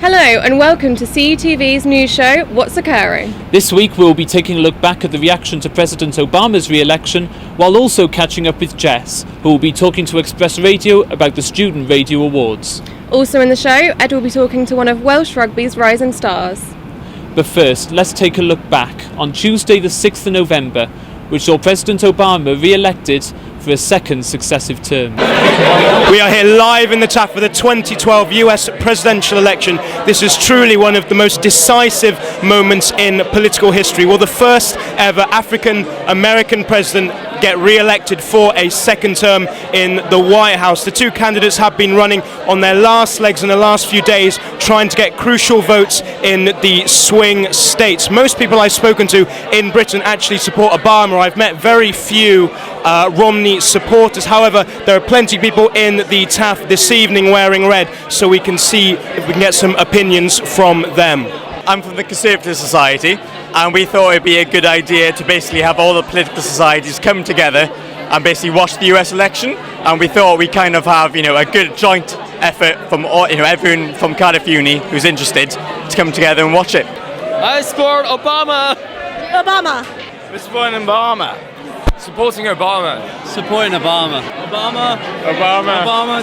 Hello and welcome to CUTV's news show, What's Occurring? This week we'll be taking a look back at the reaction to President Obama's re-election, while also catching up with Jess, who will be talking to Xpress Radio about the Student Radio Awards. Also in the show, Ed will be talking to one of Welsh rugby's rising stars. But first, let's take a look back on Tuesday the 6th of November, which saw President Obama re-elected for a second successive term. We are here live in the TAF for the 2012 US presidential election. This is truly one of the most decisive moments in political history. Will the first ever African American president get re-elected for a second term in the White House? The two candidates have been running on their last legs in the last few days, trying to get crucial votes in the swing states. Most people I've spoken to in Britain actually support Obama. I've met very few Romney supporters. However, there are plenty of people in the TAF this evening wearing red, so we can see if we can get some opinions from them. I'm from the Conservative Society, and we thought it'd be a good idea to basically have all the political societies come together and basically watch the US election. And we thought we kind of have, a good joint effort from all, everyone from Cardiff Uni who's interested to come together and watch it. I support Obama. We're supporting Obama. Supporting Obama. Supporting Obama. Obama,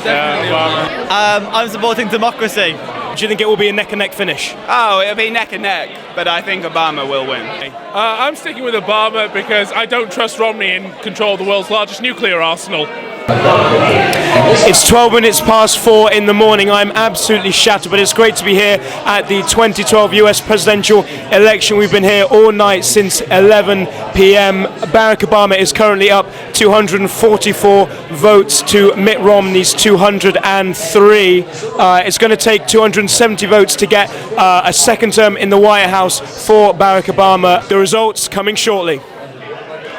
definitely Obama. I'm supporting democracy. Do you think it will be a neck and neck finish? Oh, it'll be neck and neck, but I think Obama will win. I'm sticking with Obama because I don't trust Romney in control of the world's largest nuclear arsenal. It's 12 minutes past 4 in the morning. I'm absolutely shattered, but it's great to be here at the 2012 US presidential election. We've been here all night since 11 p.m. Barack Obama is currently up 244 votes to Mitt Romney's 203. It's going to take 270 votes to get a second term in the White House for Barack Obama. The results coming shortly.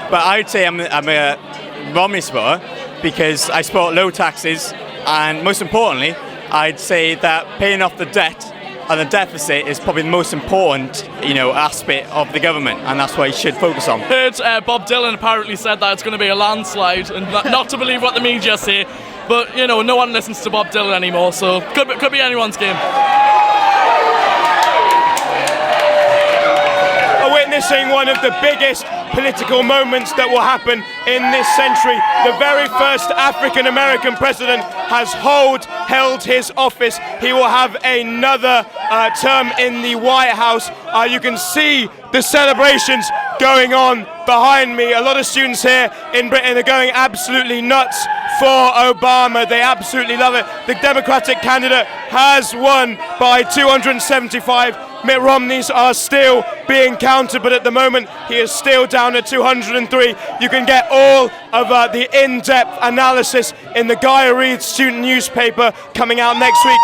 But I would say I'm a Romney supporter because I support low taxes, and most importantly, I'd say that paying off the debt and the deficit is probably the most important, aspect of the government, and that's what you should focus on. Heard Bob Dylan apparently said that it's going to be a landslide, and not to believe what the media say, but no one listens to Bob Dylan anymore, so could be anyone's game. Witnessing one of the biggest political moments that will happen in this century. The very first African American president has held his office. He will have another term in the White House. You can see the celebrations going on behind me. A lot of students here in Britain are going absolutely nuts for Obama. They absolutely love it. The Democratic candidate has won by 275. Mitt Romney's are still being counted, but at the moment he is still down at 203. You can get all of the in-depth analysis in the Guy Reed student newspaper coming out next week.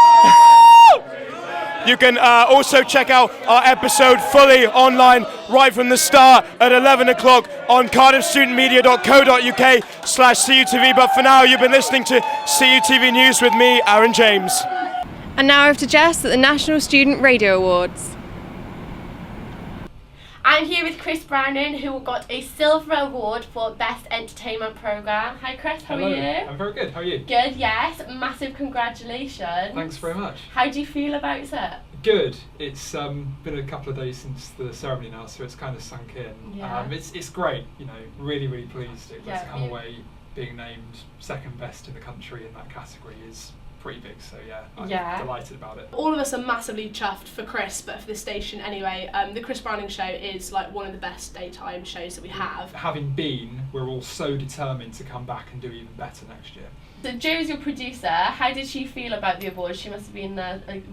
You can also check out our episode fully online right from the start at 11 o'clock on cardiffstudentmedia.co.uk/CUTV. But for now, you've been listening to CUTV News with me, Aaron James. And now over to Jess at the National Student Radio Awards. I'm here with Chris Browning, who got a silver award for Best Entertainment Programme. Hi Chris, how are you? I'm very good, how are you? Good, yes. Massive congratulations. Thanks very much. How do you feel about it? Good. It's been a couple of days since the ceremony now, so it's kind of sunk in. Yeah. It's great, really, really pleased. To come really. away being named second best in the country in that category is pretty big, so I'm delighted about it. All of us are massively chuffed for Chris, but for the station anyway. The Chris Browning show is like one of the best daytime shows that we have. Having been, we're all so determined to come back and do even better next year. So Jo's your producer. How did she feel about the award? She must have been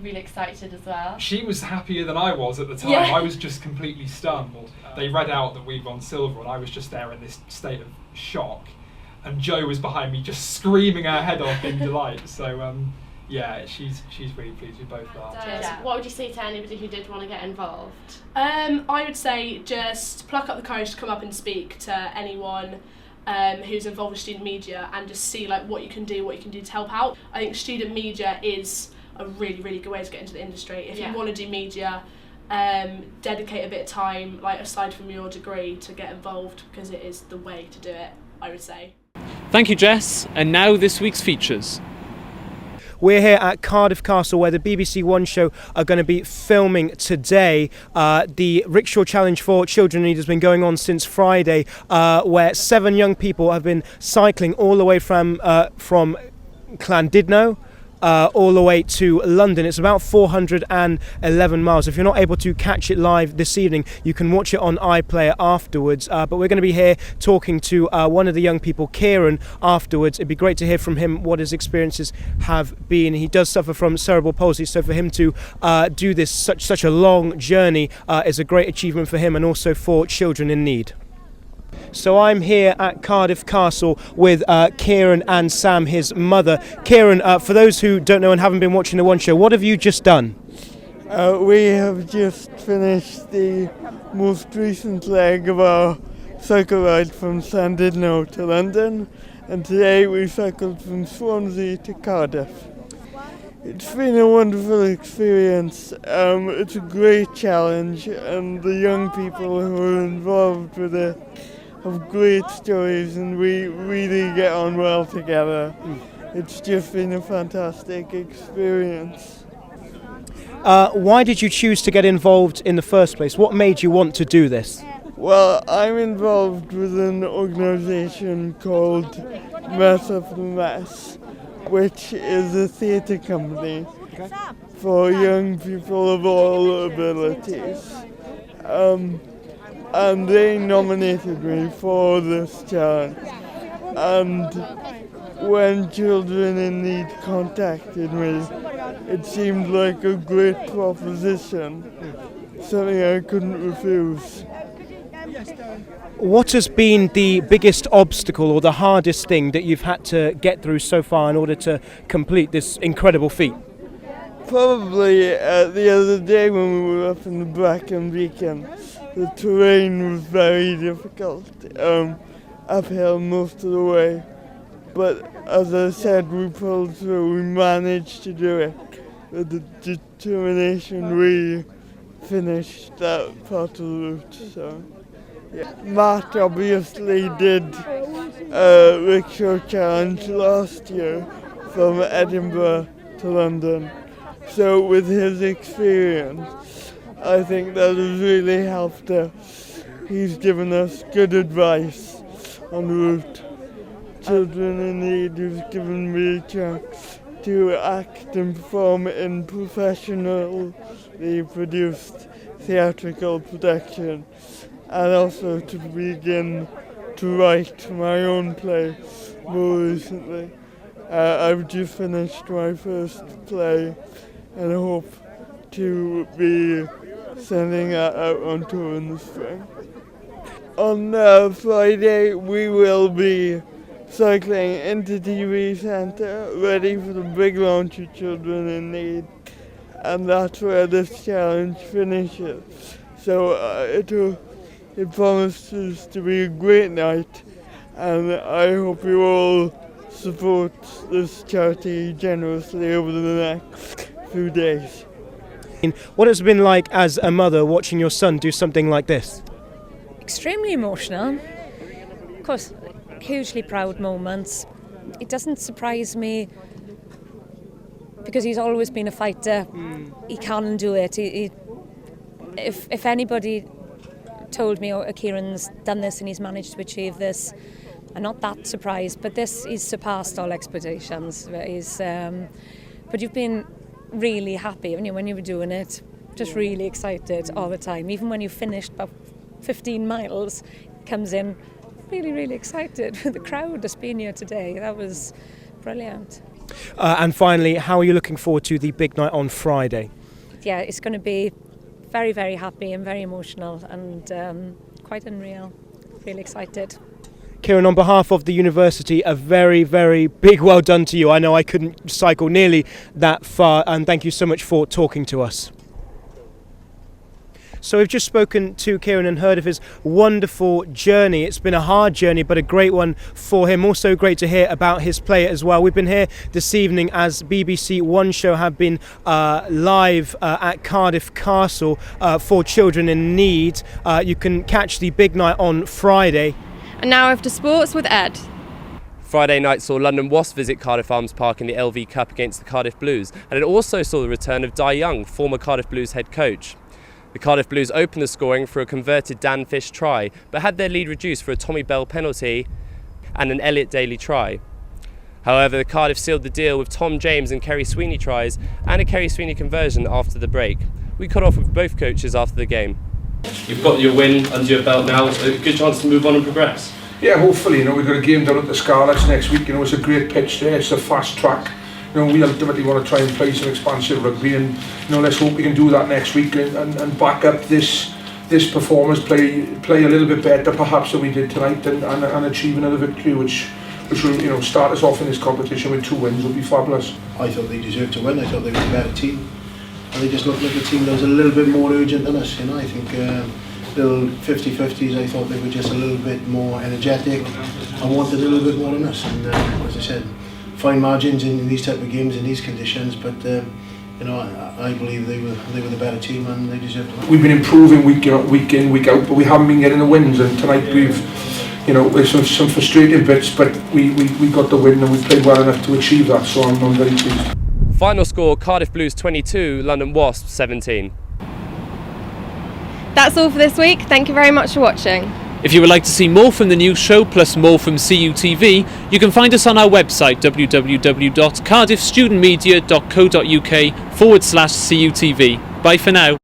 really excited as well. She was happier than I was at the time. Yeah. I was just completely stunned. They read out that we'd won silver, and I was just there in this state of shock. And Jo was behind me just screaming her head off in delight. So, she's really pleased with both of us. Yeah. What would you say to anybody who did want to get involved? I would say just pluck up the courage to come up and speak to anyone who's involved with student media and just see what you can do to help out. I think student media is a really, really good way to get into the industry. If you want to do media, dedicate a bit of time, aside from your degree, to get involved, because it is the way to do it, I would say. Thank you, Jess. And now this week's features. We're here at Cardiff Castle where the BBC One show are going to be filming today. The Rickshaw Challenge for Children in Need has been going on since Friday, where 7 young people have been cycling all the way from Llandudno all the way to London. It's about 411 miles. If you're not able to catch it live this evening, you can watch it on iPlayer afterwards. But we're going to be here talking to one of the young people, Kieran, afterwards. It'd be great to hear from him what his experiences have been. He does suffer from cerebral palsy, so for him to do this such a long journey is a great achievement for him and also for children in need. So I'm here at Cardiff Castle with Kieran and Sam, his mother. Kieran, for those who don't know and haven't been watching the One show, what have you just done? We have just finished the most recent leg of our cycle ride from Llandudno to London, and today we cycled from Swansea to Cardiff. It's been a wonderful experience. It's a great challenge, and the young people who are involved with it have great stories, and we really get on well together. It's just been a fantastic experience. Why did you choose to get involved in the first place? What made you want to do this? Well, I'm involved with an organisation called Mess of the Mess, which is a theatre company for young people of all abilities. And they nominated me for this challenge. And when Children in Need contacted me, it seemed like a great proposition, something I couldn't refuse. What has been the biggest obstacle or the hardest thing that you've had to get through so far in order to complete this incredible feat? Probably the other day when we were up in the Brecon Beacon, the terrain was very difficult, uphill most of the way. But as I said, we pulled through, we managed to do it. With the determination, we finished that part of the route. So, yeah. Matt obviously did a rickshaw challenge last year from Edinburgh to London. So with his experience, I think that has really helped us. He's given us good advice on the route. Children in Need has given me a chance to act and perform in professionally produced theatrical production, and also to begin to write my own play more recently. I've just finished my first play and hope to be sending that out on tour in the spring. On Friday we will be cycling into TV Centre, ready for the big launch of Children in Need, and that's where this challenge finishes. So it promises to be a great night, and I hope you all support this charity generously over the next few days. What has it been like as a mother watching your son do something like this? Extremely emotional. Of course, hugely proud moments. It doesn't surprise me because he's always been a fighter. He can do it. If anybody told me, oh, Kieran's done this and he's managed to achieve this, I'm not that surprised, but he's surpassed all expectations. But you've been really happy when you were doing it, just really excited all the time. Even when you finished about 15 miles, comes in really, really excited. The crowd that's been here today, that was brilliant. And finally, how are you looking forward to the big night on Friday? Yeah, it's going to be very, very happy and very emotional and quite unreal. Really excited. Kieran, on behalf of the university, a very, very big well done to you. I know I couldn't cycle nearly that far, and thank you so much for talking to us. So we've just spoken to Kieran and heard of his wonderful journey. It's been a hard journey, but a great one for him. Also great to hear about his play as well. We've been here this evening as BBC One show have been live at Cardiff Castle for Children in Need. You can catch the big night on Friday. And now after sports with Ed. Friday night saw London Wasps visit Cardiff Arms Park in the LV Cup against the Cardiff Blues, and it also saw the return of Di Young, former Cardiff Blues head coach. The Cardiff Blues opened the scoring for a converted Dan Fish try, but had their lead reduced for a Tommy Bell penalty and an Elliot Daly try. However, the Cardiff sealed the deal with Tom James and Kerry Sweeney tries and a Kerry Sweeney conversion after the break. We caught off with both coaches after the game. You've got your win under your belt now, so a good chance to move on and progress. Yeah, hopefully, we've got a game down at the Scarlets next week. It's a great pitch there, it's a fast track. We ultimately want to try and play some expansive rugby, and let's hope we can do that next week and back up this performance, play a little bit better perhaps than we did tonight, and achieve another victory, which will start us off in this competition with 2 wins. Will be fabulous. I thought they deserved to win. I thought they were a better team, and they just looked like a team that was a little bit more urgent than us. I think little 50-50s, I thought they were just a little bit more energetic and wanted a little bit more than us. And as I said, fine margins in these type of games in these conditions, but I believe they were the better team and they deserved to win. We've been improving week in, week out, but we haven't been getting the wins. And tonight with some frustrating bits, but we got the win and we played well enough to achieve that. So I'm very pleased. Final score: Cardiff Blues 22, London Wasps 17. That's all for this week. Thank you very much for watching. If you would like to see more from the news show plus more from CUTV, you can find us on our website www.cardiffstudentmedia.co.uk/CUTV. Bye for now.